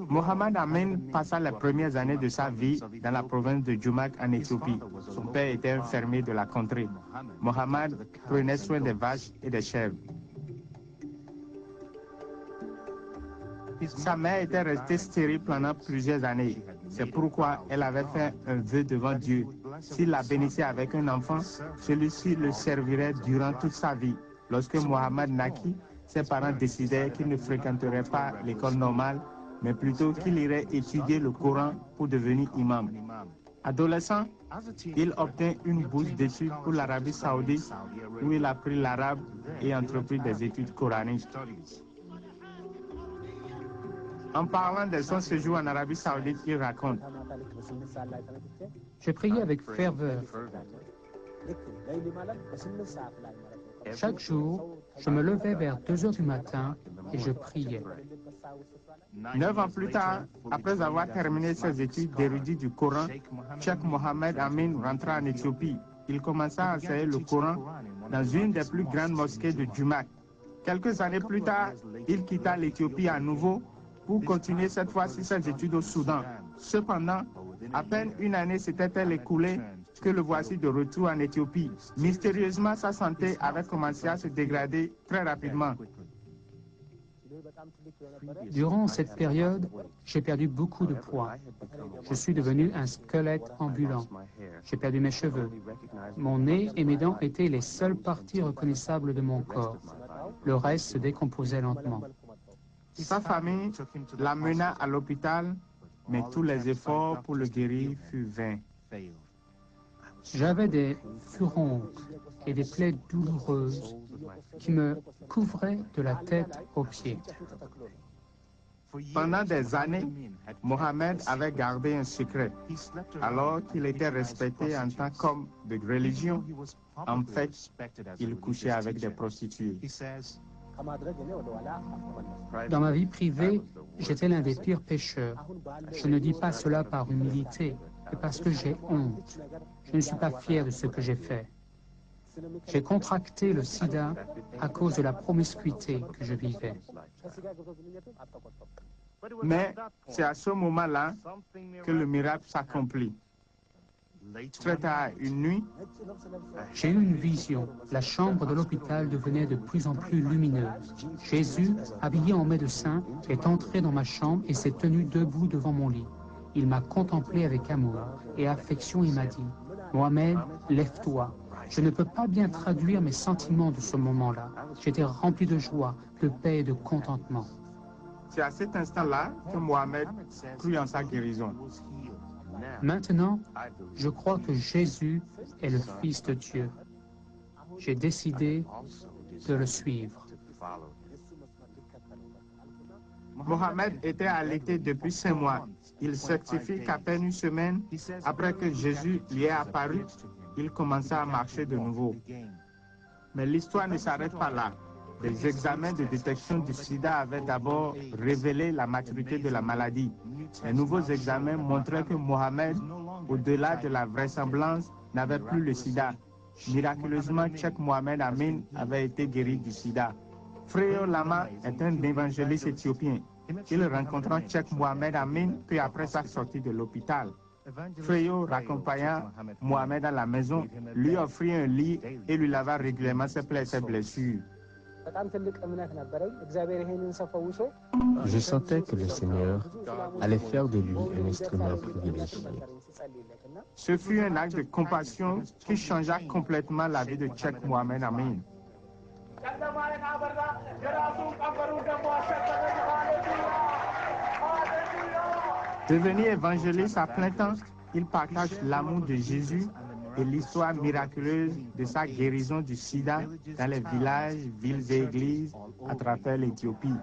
Mohamed Amin passa les premières années de sa vie dans la province de Jumak en Éthiopie. Son père était un fermier de la contrée. Mohamed prenait soin des vaches et des chèvres. Sa mère était restée stérile pendant plusieurs années. C'est pourquoi elle avait fait un vœu devant Dieu. S'il la bénissait avec un enfant, celui-ci le servirait durant toute sa vie. Lorsque Mohamed naquit, ses parents décidèrent qu'il ne fréquenterait pas l'école normale, mais plutôt qu'il irait étudier le Coran pour devenir imam. Adolescent, il obtint une bourse d'études pour l'Arabie Saoudite, où il apprit l'arabe et entreprit des études coraniques. En parlant de son séjour en Arabie Saoudite, il raconte: Je priais avec ferveur. Chaque jour, je me levais vers 2 heures du matin et je priais. 9 ans plus tard, après avoir terminé ses études d'érudit du Coran, Cheikh Mohamed Amin rentra en Éthiopie. Il commença à enseigner le Coran dans une des plus grandes mosquées de Jumak. Quelques années plus tard, il quitta l'Éthiopie à nouveau pour continuer cette fois-ci ses études au Soudan. Cependant, à peine une année s'était-elle écoulée que le voici de retour en Éthiopie. Mystérieusement, sa santé avait commencé à se dégrader très rapidement. Durant cette période, j'ai perdu beaucoup de poids. Je suis devenu un squelette ambulant. J'ai perdu mes cheveux. Mon nez et mes dents étaient les seules parties reconnaissables de mon corps. Le reste se décomposait lentement. Sa famille l'amena à l'hôpital, mais tous les efforts pour le guérir furent vains. J'avais des furoncles et des plaies douloureuses qui me couvraient de la tête aux pieds. Pendant des années, Mohamed avait gardé un secret. Alors qu'il était respecté en tant qu'homme de religion, en fait, il couchait avec des prostituées. Dans ma vie privée, j'étais l'un des pires pécheurs. Je ne dis pas cela par humilité, mais parce que j'ai honte. Je ne suis pas fier de ce que j'ai fait. J'ai contracté le sida à cause de la promiscuité que je vivais. Mais c'est à ce moment-là que le miracle s'accomplit. Très tard, une nuit, j'ai eu une vision. La chambre de l'hôpital devenait de plus en plus lumineuse. Jésus, habillé en médecin, est entré dans ma chambre et s'est tenu debout devant mon lit. Il m'a contemplé avec amour et affection et m'a dit: Mohamed, lève-toi. Je ne peux pas bien traduire mes sentiments de ce moment-là. J'étais rempli de joie, de paix et de contentement. c'est à cet instant-là que Mohamed crut en sa guérison. Maintenant, je crois que Jésus est le Fils de Dieu. J'ai décidé de le suivre. Mohamed était allaité depuis 5 mois. Il certifie qu'à peine une semaine après que Jésus lui est apparu, il commença à marcher de nouveau. Mais l'histoire ne s'arrête pas là. Des examens de détection du sida avaient d'abord révélé la maturité de la maladie. Les nouveaux examens montraient que Mohamed, au-delà de la vraisemblance, n'avait plus le sida. Miraculeusement, Cheikh Mohamed Amin avait été guéri du sida. Freo Lama est un évangéliste éthiopien. Il rencontra Cheikh Mohamed Amin peu après sa sortie de l'hôpital. Freo raccompagna Mohamed à la maison, lui offrit un lit et lui lava régulièrement ses plaies et ses blessures. Je sentais que le Seigneur allait faire de lui un instrument privilégié. Ce fut un acte de compassion qui changea complètement la vie de Cheikh Mohamed Amin. Devenu évangéliste à plein temps, il partage l'amour de Jésus et l'histoire miraculeuse de sa guérison du sida dans les villages, villes et églises à travers l'Éthiopie.